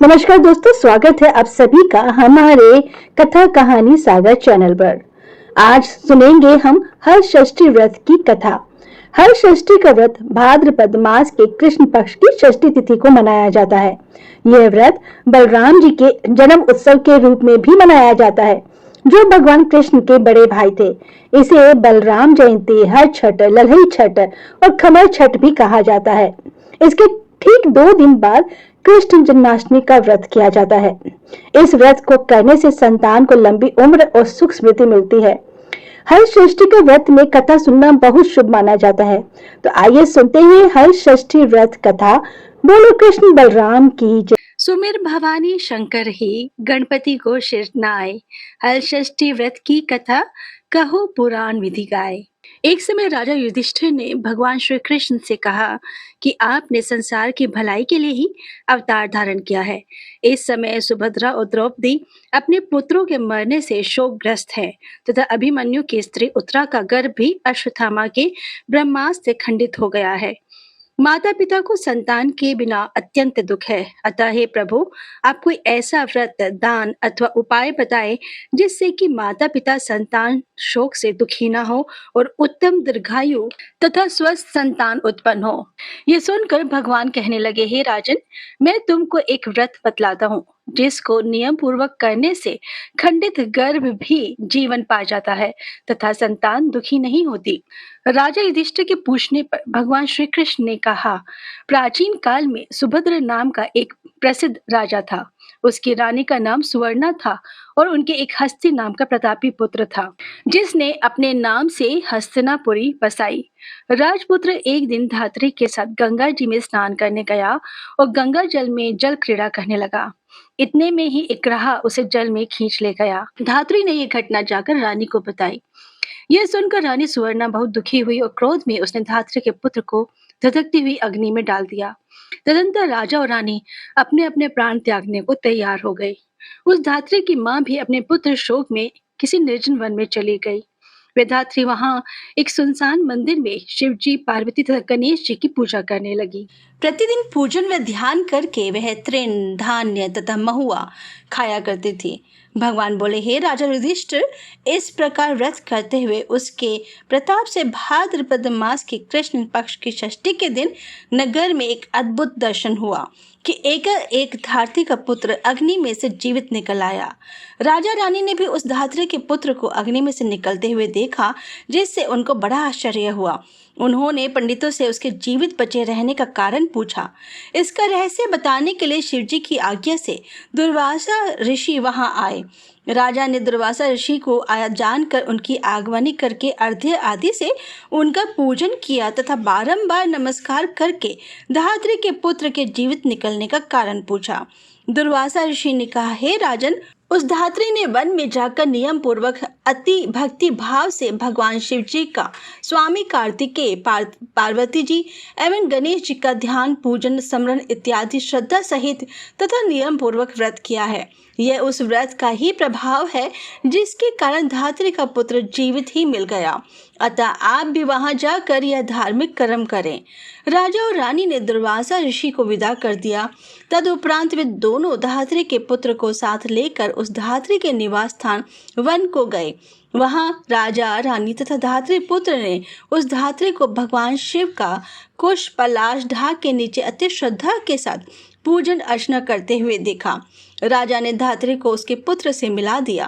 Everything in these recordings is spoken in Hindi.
नमस्कार दोस्तों, स्वागत है आप सभी का हमारे कथा कहानी सागर चैनल पर। आज सुनेंगे हम हरषष्ठी व्रत की कथा। हरषष्ठी का व्रत भाद्रपद मास के कृष्ण पक्ष की षष्ठी तिथि को मनाया जाता है। यह व्रत बलराम जी के जन्म उत्सव के रूप में भी मनाया जाता है, जो भगवान कृष्ण के बड़े भाई थे। इसे बलराम जयंती, हर छठ, लल्हई छठ और खमर छठ भी कहा जाता है। इसके ठीक 2 दिन बाद कृष्ण जन्माष्टमी का व्रत किया जाता है। इस व्रत को करने से संतान को लंबी उम्र और सुख समृद्धि मिलती है। हरषष्ठी के व्रत में कथा सुनना बहुत शुभ माना जाता है। तो आइए सुनते हैं हरषष्ठी व्रत कथा। बोलो कृष्ण बलराम की जय। सुमिर भवानी शंकर ही गणपति को शिरनाए, हरषष्ठी व्रत की कथा कहो पुराण विधि गाए। एक समय राजा युधिष्ठिर ने भगवान श्री कृष्ण से कहा कि आपने संसार की भलाई के लिए ही अवतार धारण किया है। इस समय सुभद्रा और द्रौपदी अपने पुत्रों के मरने से शोकग्रस्त है तथा अभिमन्यु की स्त्री उत्तरा का गर्भ भी अश्वत्थामा के ब्रह्मास्त्र से खंडित हो गया है। माता पिता को संतान के बिना अत्यंत दुख है। अतः हे प्रभु, आप कोई ऐसा व्रत, दान अथवा उपाय बताएं जिससे कि माता पिता संतान शोक से दुखी ना हो और उत्तम दीर्घायु तथा स्वस्थ संतान उत्पन्न हो। ये सुनकर भगवान कहने लगे, हे राजन, मैं तुमको एक व्रत बतलाता हूँ जिसको नियम पूर्वक करने से खंडित गर्भ भी जीवन पा जाता है तथा संतान दुखी नहीं होती। राजा युधिष्ठिर के पूछने पर भगवान श्री कृष्ण ने कहा, प्राचीन काल में सुभद्र नाम का एक प्रसिद्ध राजा था। उसकी रानी का नाम सुवर्णा था और उनके एक हस्ती नाम का प्रतापी पुत्र था, जिसने अपने नाम से हस्तिनापुरी बसाई। राजपुत्र एक दिन धात्री के साथ गंगा जी में स्नान करने गया और गंगा जल में जल क्रीड़ा करने लगा। इतने में ही एक ग्राह उसे जल में खींच ले गया। धात्री ने यह घटना जाकर रानी को बताई। यह सुनकर रानी सुवर्णा बहुत दुखी हुई और क्रोध में उसने धात्री के पुत्र को धधकती हुई अग्नि में डाल दिया। तदंतर राजा और रानी अपने अपने प्राण त्यागने को तैयार हो गई। उस धात्री की मां भी अपने पुत्र शोक में किसी निर्जन वन में चली गई। वे धात्री वहां एक सुनसान मंदिर में शिव जी, पार्वती तथा गणेश जी की पूजा करने लगी। प्रतिदिन पूजन व ध्यान करके वह तृण, धान्य तथा महुआ खाया करती थी। भगवान बोले, हे राजा युधिष्ठिर, इस प्रकार व्रत करते हुए उसके प्रताप से भाद्रपद मास के कृष्ण पक्ष की षष्ठी के दिन नगर में एक अद्भुत दर्शन हुआ कि एक धात्री का पुत्र अग्नि में से जीवित निकल आया। राजा रानी ने भी उस धात्री के पुत्र को अग्नि में से निकलते हुए देखा, जिससे उनको बड़ा आश्चर्य हुआ। उन्होंने पंडितों से उसके जीवित बचे रहने का कारण पूछा। इसका रहस्य बताने के लिए शिवजी की आज्ञा से दुर्वासा ऋषि वहां आए। राजा ने दुर्वासा ऋषि को आया जानकर उनकी आगवानी करके अर्घ्य आदि से उनका पूजन किया तथा बारंबार नमस्कार करके धात्री के पुत्र के जीवित निकलने का कारण पूछा। दुर्वासा ऋषि ने कहा, हे राजन, उस धात्री ने वन में जाकर नियम पूर्वक अति भक्ति भाव से भगवान शिव जी का, स्वामी कार्तिकेय, पार्वती जी एवं गणेश जी का ध्यान, पूजन, स्मरण इत्यादि श्रद्धा सहित तथा नियम पूर्वक व्रत किया है। यह उस व्रत का ही प्रभाव है जिसके कारण धात्री का पुत्र जीवित ही मिल गया। अतः आप भी वहां जाकर यह धार्मिक कर्म करें। राजा और रानी ने दुर्वासा ऋषि को विदा कर दिया। तदुपरांत वे दोनों धात्री के पुत्र को साथ लेकर उस धात्री के निवास स्थान वन को गए। वहां राजा, रानी तथा धात्री पुत्र ने उस धात्री को भगवान शिव का कुश, पलाश, ढाक के नीचे अति श्रद्धा के साथ पूजन अर्चना करते हुए देखा। राजा ने धात्री को उसके पुत्र से मिला दिया।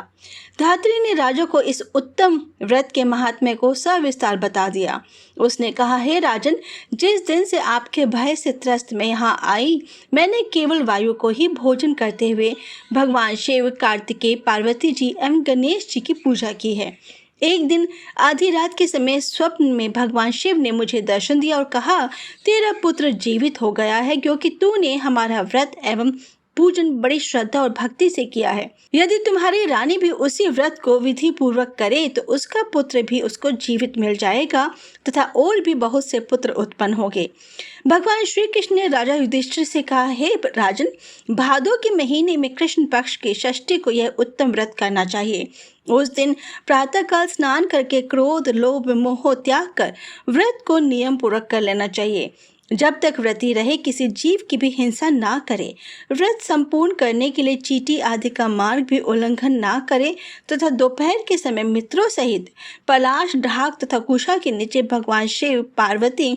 धात्री ने राजा को इस उत्तम व्रत के महात्म्य को सविस्तार बता दिया। उसने कहा, हे राजन, जिस दिन से आपके भय से त्रस्त मैं यहाँ आई, मैंने केवल वायु को ही भोजन करते हुए भगवान शिव, कार्तिकेय, पार्वती जी एवं गणेश जी की पूजा की है। एक दिन आधी रात के समय स्वप्न में भगवान शिव ने मुझे दर्शन दिया और कहा, तेरा पुत्र जीवित हो गया है क्योंकि तूने हमारा व्रत एवं पूजन बड़ी श्रद्धा और भक्ति से किया है। यदि तुम्हारी रानी भी उसी व्रत को विधि पूर्वक करे तो उसका पुत्र भी उसको जीवित मिल जाएगा तथा और भी बहुत से पुत्र उत्पन्न होंगे। भगवान श्री कृष्ण ने राजा युधिष्ठिर से कहा, हे राजन, भादों के महीने में कृष्ण पक्ष की षष्ठी को यह उत्तम व्रत करना चाहिए। उस दिन प्रातःकाल स्नान करके क्रोध, लोभ, मोह त्याग कर व्रत को नियम पूर्वक कर लेना चाहिए। जब तक व्रती रहे किसी जीव की भी हिंसा ना करे, व्रत संपूर्ण करने के लिए चींटी आदि का मार्ग भी उल्लंघन ना करे तथा दोपहर के समय मित्रों सहित पलाश, ढाक तथा कुशा के नीचे भगवान शिव, पार्वती,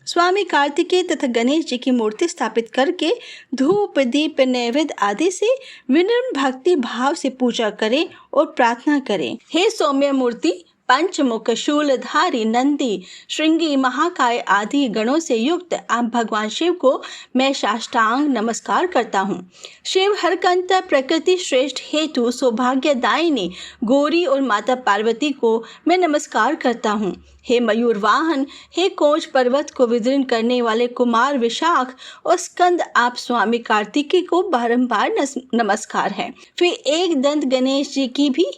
स्वामी कार्तिकेय तथा गणेश जी की मूर्ति स्थापित करके धूप, दीप, नैवेद्य आदि से विनम्र भक्ति भाव से पूजा करें और प्रार्थना करें। हे सौम्य मूर्ति, पंचमुख, शूलधारी, नंदी, श्रृंगी, महाकाय आदि गणों से युक्त आप भगवान शिव को मैं साष्टांग नमस्कार करता हूँ। शिव हरकंता, प्रकृति श्रेष्ठ हेतु, सौभाग्यदायिनी गौरी और माता पार्वती को मैं नमस्कार करता हूँ। हे मयूर वाहन, हे कोच पर्वत को विदीर्ण करने वाले कुमार विशाख और स्कंद आप स्वामी कार्तिकेय को बारंबार नमस्कार है। फिर एक दंत गणेश जी की भी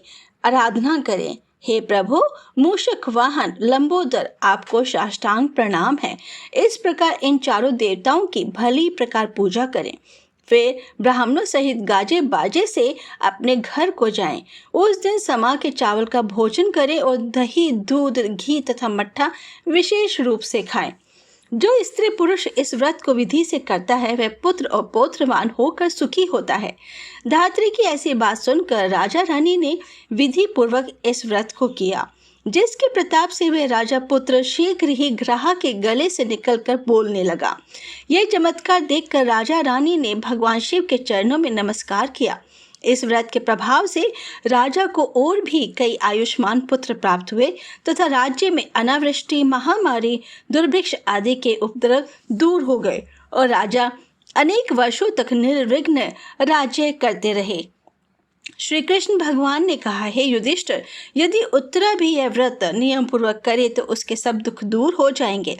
आराधना करें। हे प्रभु मूषक वाहन लंबोदर, आपको साष्टांग प्रणाम है। इस प्रकार इन चारों देवताओं की भली प्रकार पूजा करें। फिर ब्राह्मणों सहित गाजे बाजे से अपने घर को जाएं। उस दिन समा के चावल का भोजन करें और दही, दूध, घी तथा मट्ठा विशेष रूप से खाएं। जो स्त्री पुरुष इस व्रत को विधि से करता है वह पुत्र और पौत्रवान होकर सुखी होता है। धात्री की ऐसी बात सुनकर राजा रानी ने विधि पूर्वक इस व्रत को किया, जिसके प्रताप से वह राजा पुत्र शीघ्र ही ग्राह के गले से निकलकर बोलने लगा। यह चमत्कार देखकर राजा रानी ने भगवान शिव के चरणों में नमस्कार किया। इस व्रत के प्रभाव से राजा को और भी कई आयुष्मान पुत्र प्राप्त हुए तथा राज्य में अनावृष्टि, महामारी, दुर्भिक्ष आदि के उपद्रव दूर हो गए और राजा अनेक वर्षों तक निर्विघ्न राज्य करते रहे। श्री कृष्ण भगवान ने कहा, हे युधिष्ठिर, यदि उत्तरा भी यह व्रत नियम पूर्वक करे तो उसके सब दुख दूर हो जाएंगे।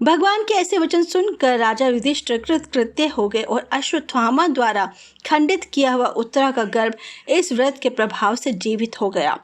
भगवान के ऐसे वचन सुनकर राजा युधिष्ठिर कृतकृत्य हो गए और अश्वत्थामा द्वारा खंडित किया हुआ उत्तरा का गर्भ इस व्रत के प्रभाव से जीवित हो गया।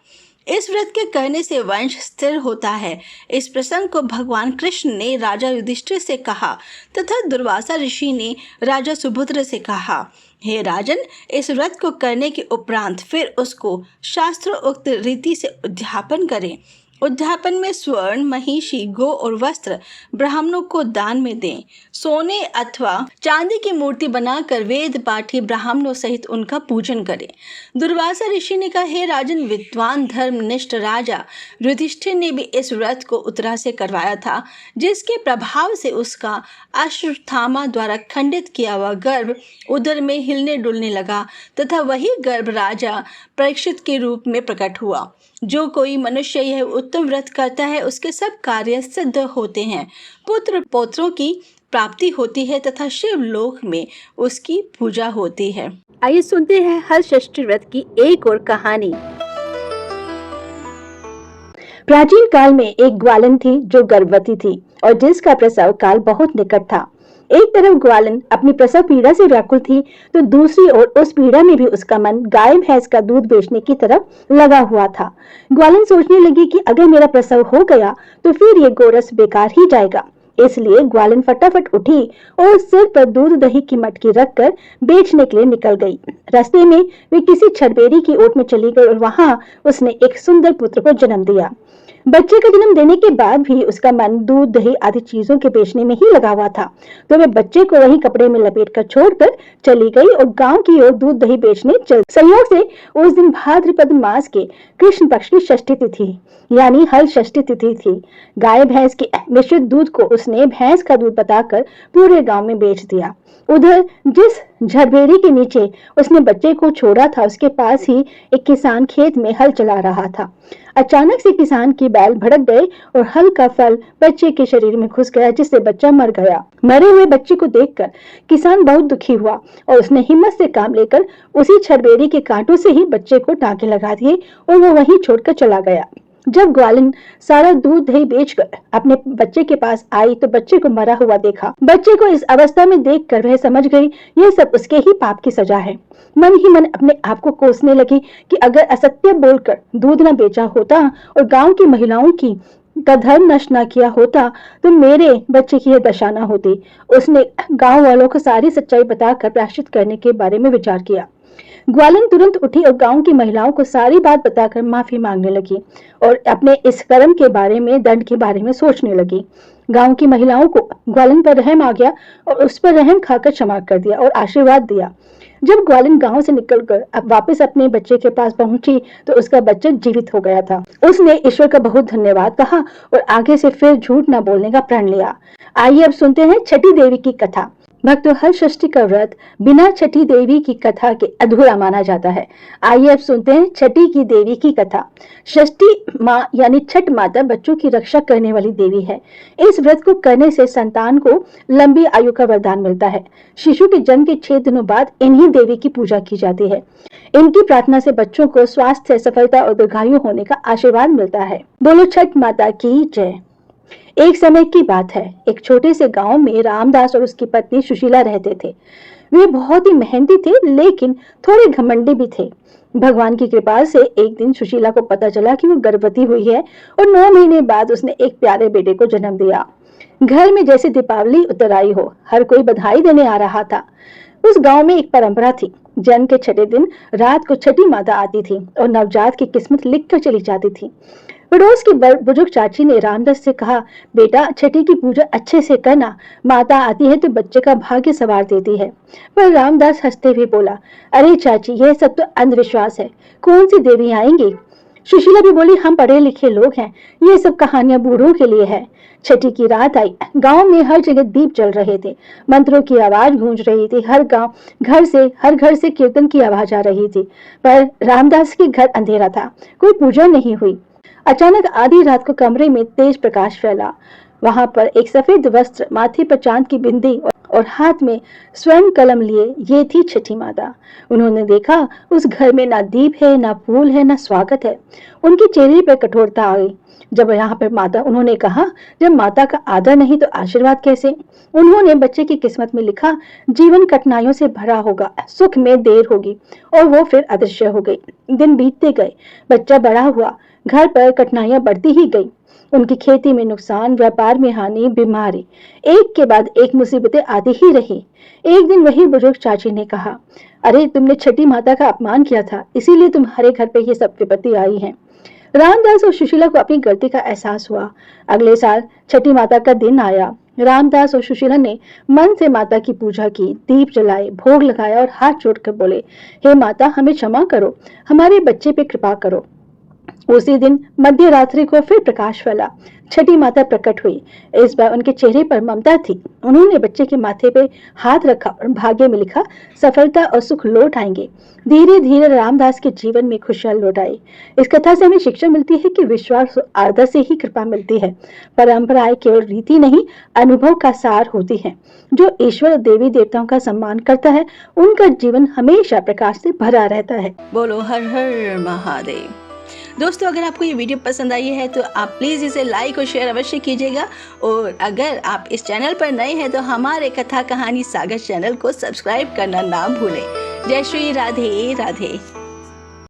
इस व्रत के करने से वंश स्थिर होता है। इस प्रसंग को भगवान कृष्ण ने राजा युधिष्ठिर से कहा तथा दुर्वासा ऋषि ने राजा सुभद्र से कहा, हे राजन, इस व्रत को करने के उपरांत फिर उसको शास्त्रोक्त रीति से उद्यापन करें। उद्यापन में स्वर्ण, महिषी, गो और वस्त्र ब्राह्मणों को दान में दें। सोने अथवा चांदी की मूर्ति बनाकर वेद पाठी ब्राह्मणों सहित उनका पूजन करें। दुर्वासा ऋषि ने कहा, हे राजन, विद्वान धर्मनिष्ठ राजा युधिष्ठिर ने भी इस व्रत को उत्तरा से करवाया था, जिसके प्रभाव से उसका अश्वत्थामा द्वारा खंडित किया हुआ गर्भ उदर में हिलने डुलने लगा तथा वही गर्भ राजा परीक्षित के रूप में प्रकट हुआ। जो कोई मनुष्य यह उत्तम व्रत करता है उसके सब कार्य सिद्ध होते हैं, पुत्र पौत्रों की प्राप्ति होती है तथा शिवलोक में उसकी पूजा होती है। आइए सुनते हैं हल षष्ठी व्रत की एक और कहानी। प्राचीन काल में एक ग्वालन थी जो गर्भवती थी और जिसका प्रसव काल बहुत निकट था। एक तरफ ग्वालन अपनी प्रसव पीड़ा से व्याकुल थी तो दूसरी ओर उस पीड़ा में भी उसका मन गाय भैंस का दूध बेचने की तरफ लगा हुआ था। ग्वालन सोचने लगी कि अगर मेरा प्रसव हो गया तो फिर ये गोरस बेकार ही जाएगा। इसलिए ग्वालन फटाफट उठी और सिर पर दूध दही की मटकी रखकर बेचने के लिए निकल गई। रास्ते में वे किसी छड़बेरी की ओट में चली गई और वहां उसने एक सुंदर पुत्र को जन्म दिया। बच्चे का जन्म देने के बाद भी उसका मन दूध दही आदि चीजों के बेचने में ही लगा हुआ था, तो वह बच्चे को वही कपड़े में लपेटकर छोड़कर चली गई और गांव की ओर दूध दही बेचने चल। संयोग से उस दिन भाद्रपद मास के कृष्ण पक्ष की षष्ठी तिथि यानी हल षष्ठी तिथि थी। गाय भैंस के मिश्रित दूध को उसने भैंस का दूध बताकर पूरे गांव में बेच दिया। उधर जिस झड़बेरी के नीचे उसने बच्चे को छोड़ा था उसके पास ही एक किसान खेत में हल चला रहा था। अचानक से किसान की बैल भड़क गए और हल का फल बच्चे के शरीर में घुस गया, जिससे बच्चा मर गया। मरे हुए बच्चे को देखकर किसान बहुत दुखी हुआ और उसने हिम्मत से काम लेकर उसी छड़बेरी के कांटों से ही बच्चे को टांके लगा दिए और वो वहीं छोड़कर चला गया। जब ग्वालन सारा दूध दही बेचकर अपने बच्चे के पास आई तो बच्चे को मरा हुआ देखा। बच्चे को इस अवस्था में देखकर वह समझ गई यह सब उसके ही पाप की सजा है। मन ही मन अपने आप को कोसने लगी कि अगर असत्य बोलकर दूध न बेचा होता और गांव की महिलाओं का धर्म नष्ट न किया होता तो मेरे बच्चे की यह दशा न होती। उसने गांव वालों को सारी सच्चाई बताकर प्रायश्चित करने के बारे में विचार किया। ग्वालिन तुरंत उठी और गांव की महिलाओं को सारी बात बताकर माफी मांगने लगी और अपने इस कर्म के बारे में, दंड के बारे में सोचने लगी। गांव की महिलाओं को ग्वालिन पर रहम आ गया और उस पर रहम खाकर क्षमा कर दिया और आशीर्वाद दिया। जब ग्वालिन गांव से निकलकर अब वापस अपने बच्चे के पास पहुंची तो उसका बच्चा जीवित हो गया था। उसने ईश्वर का बहुत धन्यवाद कहा और आगे से फिर झूठ न बोलने का प्रण लिया। आइए अब सुनते हैं छठी देवी की कथा। भक्तों, हर षष्ठी का व्रत बिना छठी देवी की कथा के अधूरा माना जाता है। आइए अब सुनते हैं छठी की देवी की कथा। षष्ठी माँ यानी छठ माता बच्चों की रक्षा करने वाली देवी है। इस व्रत को करने से संतान को लंबी आयु का वरदान मिलता है। शिशु के जन्म के 6 दिनों बाद इन्हीं देवी की पूजा की जाती है। इनकी प्रार्थना से बच्चों को स्वास्थ्य, सफलता और दीर्घायु होने का आशीर्वाद मिलता है। बोलो छठ माता की जय। एक समय की बात है, एक छोटे से गांव में रामदास और उसकी पत्नी सुशीला रहते थे। वे बहुत ही मेहनती थे लेकिन थोड़े घमंडी भी थे। भगवान की कृपा से एक दिन सुशीला को पता चला कि वो गर्भवती हुई है और 9 महीने बाद उसने एक प्यारे बेटे को जन्म दिया। घर में जैसे दीपावली उतर आई हो, हर कोई बधाई देने आ रहा था। उस गांव में एक परंपरा थी। जन्म के 6 दिन रात को छठी माता आती थी और नवजात की किस्मत लिखकर चली जाती थी। पड़ोस की बुजुर्ग चाची ने रामदास से कहा, बेटा छठी की पूजा अच्छे से करना, माता आती है तो बच्चे का भाग्य संवार देती है। पर रामदास हंसते हुए बोला, अरे चाची, यह सब तो अंधविश्वास है, कौन सी देवी आएंगी। सुशीला भी बोली, हम पढ़े लिखे लोग हैं, ये सब कहानियां बूढ़ों के लिए है। छठी की रात आई। गांव में हर जगह दीप जल रहे थे, मंत्रों की आवाज गूंज रही थी। हर घर से कीर्तन की आवाज आ रही थी। पर रामदास के घर अंधेरा था, कोई पूजा नहीं हुई। अचानक आधी रात को कमरे में तेज प्रकाश फैला। वहां पर एक सफेद वस्त्र, माथे पर चांद की बिंदी और हाथ में स्वर्ण कलम लिए, ये थी छठी माता। उन्होंने देखा उस घर में ना दीप है, ना फूल है, ना स्वागत है। उनके चेहरे पर कठोरता आ गई। जब यहाँ पर माता, उन्होंने कहा, जब माता का आदर नहीं तो आशीर्वाद कैसे। उन्होंने बच्चे की किस्मत में लिखा, जीवन कठिनाइयों से भरा होगा, सुख में देर होगी, और वो फिर अदृश्य हो गई। दिन बीतते गए, बच्चा बड़ा हुआ, घर पर कठिनाइयां बढ़ती ही गई। उनकी खेती में नुकसान, व्यापार में हानि, बीमारी, एक के बाद एक मुसीबतें आती ही रही। एक दिन वही बुजुर्ग चाची ने कहा, अरे तुमने छठी माता का अपमान किया था, इसीलिए तुम्हारे घर पे ये सब विपत्ति आई है। रामदास और सुशीला को अपनी गलती का एहसास हुआ। अगले साल छठी माता का दिन आया। रामदास और सुशीला ने मन से माता की पूजा की, दीप जलाए, भोग लगाया और हाथ जोड़कर बोले, हे माता, हमें क्षमा करो, हमारे बच्चे पे कृपा करो। उसी दिन मध्य रात्रि को फिर प्रकाश फैला। छठी माता प्रकट हुई। इस बार उनके चेहरे पर ममता थी। उन्होंने बच्चे के माथे पे हाथ रखा और भाग्य में लिखा, सफलता और सुख लौट आएंगे। धीरे धीरे रामदास के जीवन में खुशहाल लौट आई। इस कथा से हमें शिक्षा मिलती है कि विश्वास और आदर से ही कृपा मिलती है। परंपराएं केवल रीति नहीं, अनुभव का सार होती है। जो ईश्वर और देवी देवताओं का सम्मान करता है, उनका जीवन हमेशा प्रकाश से भरा रहता है। बोलो हर हर महादेव। दोस्तों, अगर आपको ये वीडियो पसंद आई है तो आप प्लीज़ इसे लाइक और शेयर अवश्य कीजिएगा, और अगर आप इस चैनल पर नए हैं तो हमारे कथा कहानी सागर चैनल को सब्सक्राइब करना ना भूलें। जय श्री राधे राधे।